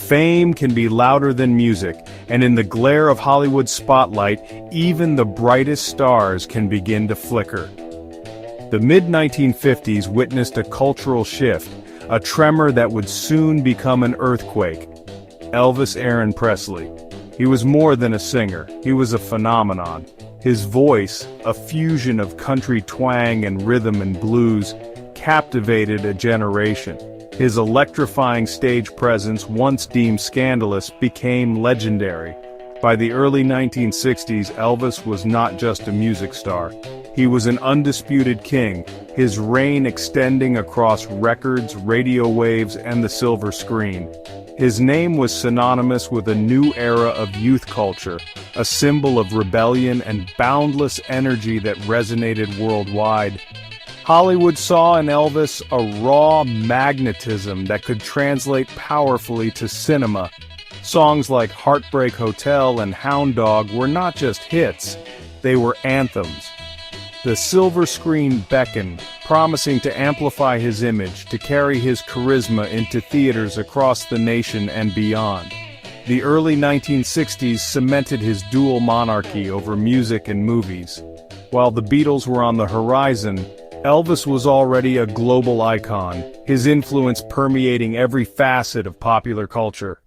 Fame can be louder than music, and in the glare of Hollywood's spotlight, even the brightest stars can begin to flicker. The mid-1950s witnessed a cultural shift, a tremor that would soon become an earthquake. Elvis Aaron Presley. He was more than a singer, he was a phenomenon. His voice, a fusion of country twang and rhythm and blues, captivated a generation. His electrifying stage presence, once deemed scandalous, became legendary. By the early 1960s, Elvis was not just a music star. He was an undisputed king, his reign extending across records, radio waves, and the silver screen. His name was synonymous with a new era of youth culture, a symbol of rebellion and boundless energy that resonated worldwide. Hollywood saw in Elvis a raw magnetism that could translate powerfully to cinema. Songs like Heartbreak Hotel and Hound Dog were not just hits, they were anthems. The silver screen beckoned, promising to amplify his image, to carry his charisma into theaters across the nation and beyond. The early 1960s cemented his dual monarchy over music and movies. While the Beatles were on the horizon, Elvis was already a global icon, his influence permeating every facet of popular culture.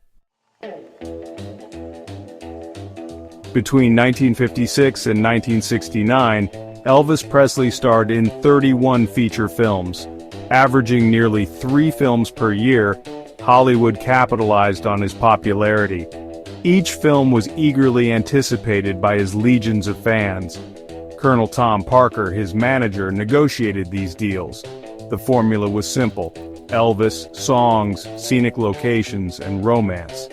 Between 1956 and 1969, Elvis Presley starred in 31 feature films. Averaging nearly 3 films per year, Hollywood capitalized on his popularity. Each film was eagerly anticipated by his legions of fans. Colonel Tom Parker, his manager, negotiated these deals. The formula was simple: Elvis, songs, scenic locations, and romance.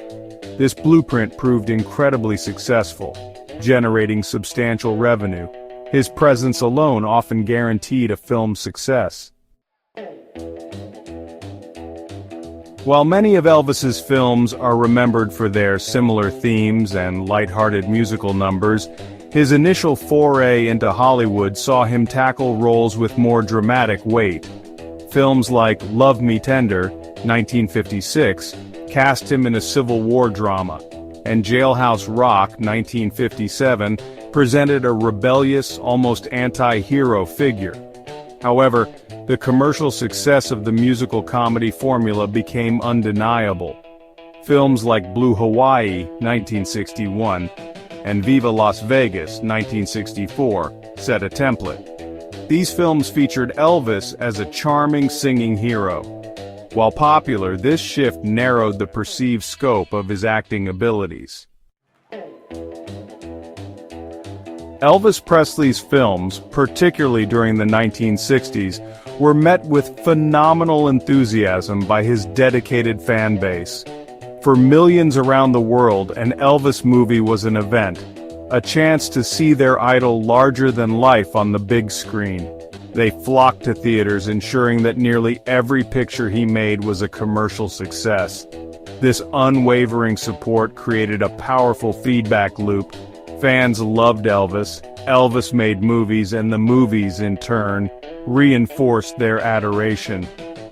This blueprint proved incredibly successful, generating substantial revenue. His presence alone often guaranteed a film's success. While many of Elvis's films are remembered for their similar themes and lighthearted musical numbers, his initial foray into Hollywood saw him tackle roles with more dramatic weight. Films like Love Me Tender, 1956, cast him in a Civil War drama, and Jailhouse Rock, 1957, presented a rebellious, almost anti-hero figure. However, the commercial success of the musical comedy formula became undeniable. Films like Blue Hawaii, 1961, and Viva Las Vegas, 1964, set a template. These films featured Elvis as a charming singing hero. While popular, this shift narrowed the perceived scope of his acting abilities. Elvis Presley's films, particularly during the 1960s, were met with phenomenal enthusiasm by his dedicated fan base. For millions around the world, an Elvis movie was an event, a chance to see their idol larger than life on the big screen. They flocked to theaters, ensuring that nearly every picture he made was a commercial success. This unwavering support created a powerful feedback loop. Fans loved Elvis, Elvis made movies, and the movies, in turn, reinforced their adoration.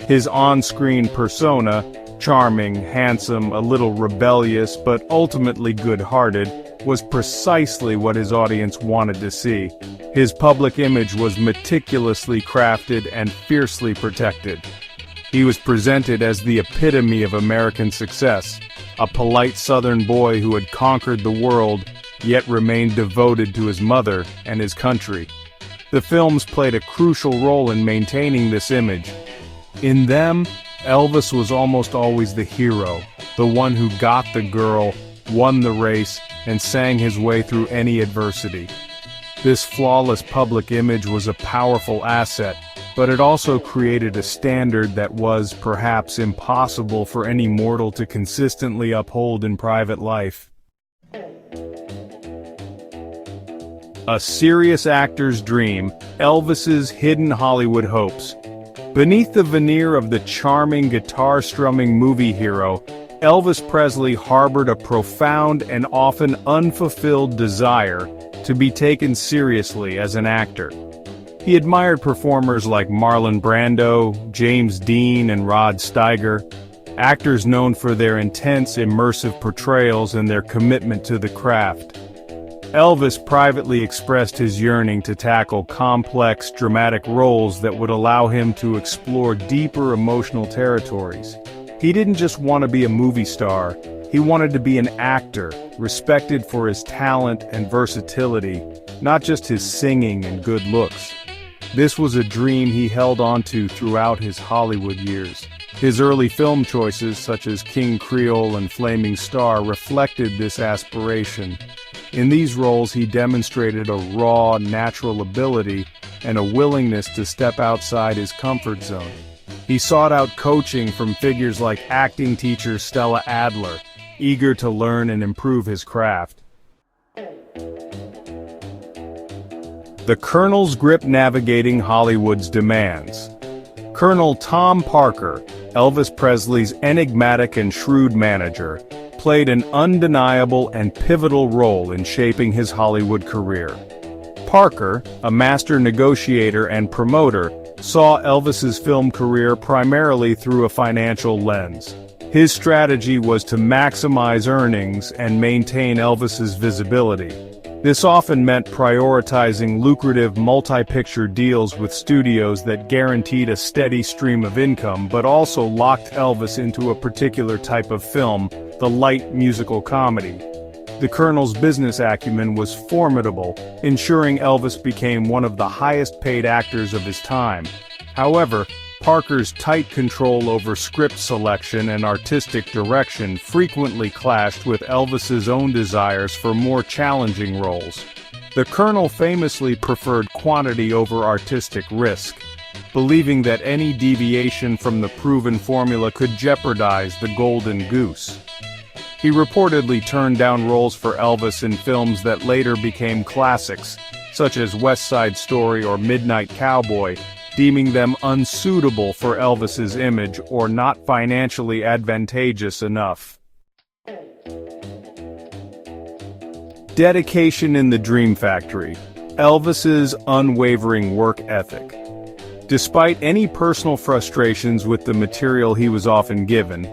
His on-screen persona, charming, handsome, a little rebellious, but ultimately good-hearted, was precisely what his audience wanted to see. His public image was meticulously crafted and fiercely protected. He was presented as the epitome of American success, a polite Southern boy who had conquered the world, yet remained devoted to his mother and his country. The films played a crucial role in maintaining this image. In them, Elvis was almost always the hero, the one who got the girl, won the race, and sang his way through any adversity. This flawless public image was a powerful asset, but it also created a standard that was, perhaps, impossible for any mortal to consistently uphold in private life. A serious actor's dream, Elvis's hidden Hollywood hopes. Beneath the veneer of the charming guitar-strumming movie hero, Elvis Presley harbored a profound and often unfulfilled desire to be taken seriously as an actor. He admired performers like Marlon Brando, James Dean, and Rod Steiger. actors known for their intense, immersive portrayals and their commitment to the craft. Elvis privately expressed his yearning to tackle complex, dramatic roles that would allow him to explore deeper emotional territories. He didn't just want to be a movie star, he wanted to be an actor, respected for his talent and versatility, not just his singing and good looks. This was a dream he held onto throughout his Hollywood years. His early film choices, such as King Creole and Flaming Star, reflected this aspiration. In these roles, he demonstrated a raw, natural ability and a willingness to step outside his comfort zone. He sought out coaching from figures like acting teacher Stella Adler, eager to learn and improve his craft. The Colonel's grip navigating Hollywood's demands. Colonel Tom Parker, Elvis Presley's enigmatic and shrewd manager, played an undeniable and pivotal role in shaping his Hollywood career. Parker, a master negotiator and promoter, saw Elvis's film career primarily through a financial lens. His strategy was to maximize earnings and maintain Elvis's visibility. This often meant prioritizing lucrative multi-picture deals with studios that guaranteed a steady stream of income but also locked Elvis into a particular type of film, the light musical comedy. The Colonel's business acumen was formidable, ensuring Elvis became one of the highest-paid actors of his time. However, Parker's tight control over script selection and artistic direction frequently clashed with Elvis's own desires for more challenging roles. The Colonel famously preferred quantity over artistic risk, believing that any deviation from the proven formula could jeopardize the golden goose. He reportedly turned down roles for Elvis in films that later became classics, such as West Side Story or Midnight Cowboy, deeming them unsuitable for Elvis's image or not financially advantageous enough. Dedication in the Dream Factory. Elvis's unwavering work ethic. Despite any personal frustrations with the material he was often given,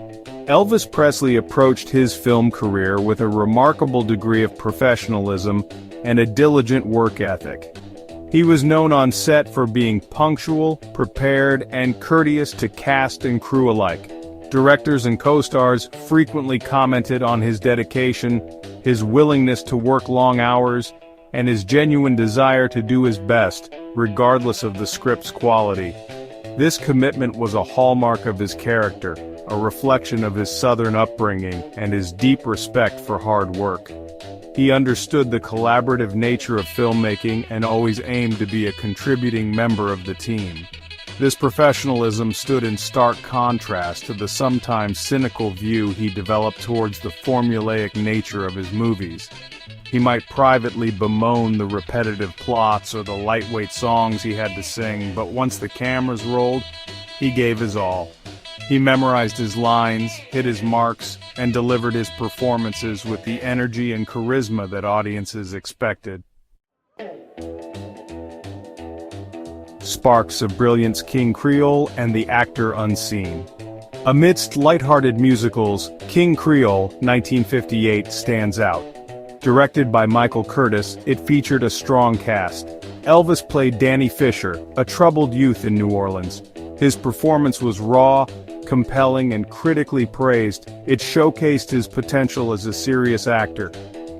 Elvis Presley approached his film career with a remarkable degree of professionalism and a diligent work ethic. He was known on set for being punctual, prepared, and courteous to cast and crew alike. Directors and co-stars frequently commented on his dedication, his willingness to work long hours, and his genuine desire to do his best, regardless of the script's quality. This commitment was a hallmark of his character, a reflection of his Southern upbringing and his deep respect for hard work. He understood the collaborative nature of filmmaking and always aimed to be a contributing member of the team. This professionalism stood in stark contrast to the sometimes cynical view he developed towards the formulaic nature of his movies. He might privately bemoan the repetitive plots or the lightweight songs he had to sing, but once the cameras rolled, he gave his all. He memorized his lines, hit his marks, and delivered his performances with the energy and charisma that audiences expected. Sparks of Brilliance. King Creole and the Actor Unseen. Amidst lighthearted musicals, King Creole, 1958, stands out. Directed by Michael Curtis, it featured a strong cast. Elvis played Danny Fisher, a troubled youth in New Orleans. His performance was raw, compelling, and critically praised. It showcased his potential as a serious actor.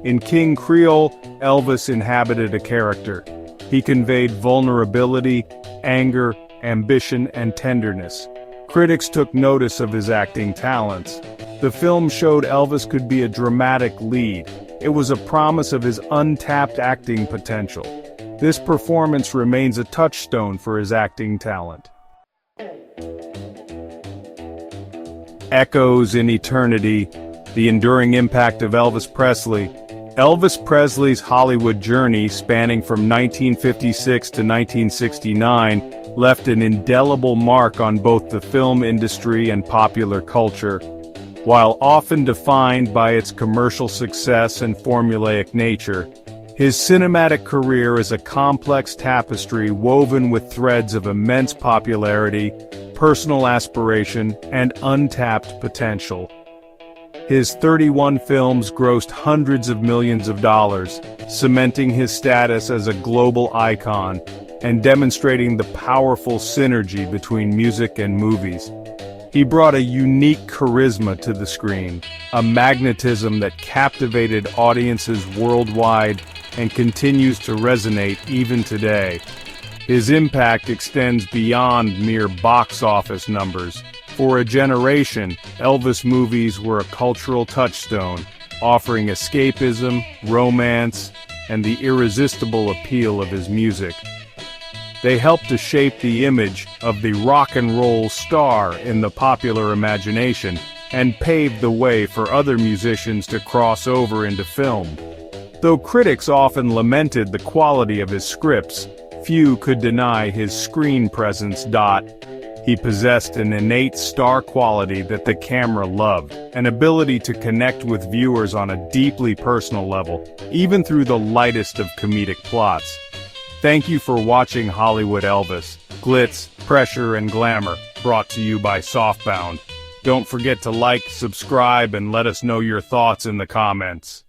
In King Creole, Elvis inhabited a character. He conveyed vulnerability, anger, ambition, and tenderness. Critics took notice of his acting talents. The film showed Elvis could be a dramatic lead. It was a promise of his untapped acting potential. This performance remains a touchstone for his acting talent. Echoes in Eternity. The enduring impact of Elvis Presley. Elvis Presley's Hollywood journey, spanning from 1956 to 1969, left an indelible mark on both the film industry and popular culture. While often defined by its commercial success and formulaic nature, his cinematic career is a complex tapestry woven with threads of immense popularity, personal aspiration, and untapped potential. His 31 films grossed hundreds of millions of dollars, cementing his status as a global icon and demonstrating the powerful synergy between music and movies. He brought a unique charisma to the screen, a magnetism that captivated audiences worldwide and continues to resonate even today. His impact extends beyond mere box office numbers. For a generation, Elvis movies were a cultural touchstone, offering escapism, romance, and the irresistible appeal of his music. They helped to shape the image of the rock and roll star in the popular imagination and paved the way for other musicians to cross over into film. Though critics often lamented the quality of his scripts, few could deny his screen presence. He possessed an innate star quality that the camera loved, an ability to connect with viewers on a deeply personal level, even through the lightest of comedic plots. Thank you for watching Hollywood Elvis, Glitz, Pressure and Glamour, brought to you by Softbound. Don't forget to like, subscribe, and let us know your thoughts in the comments.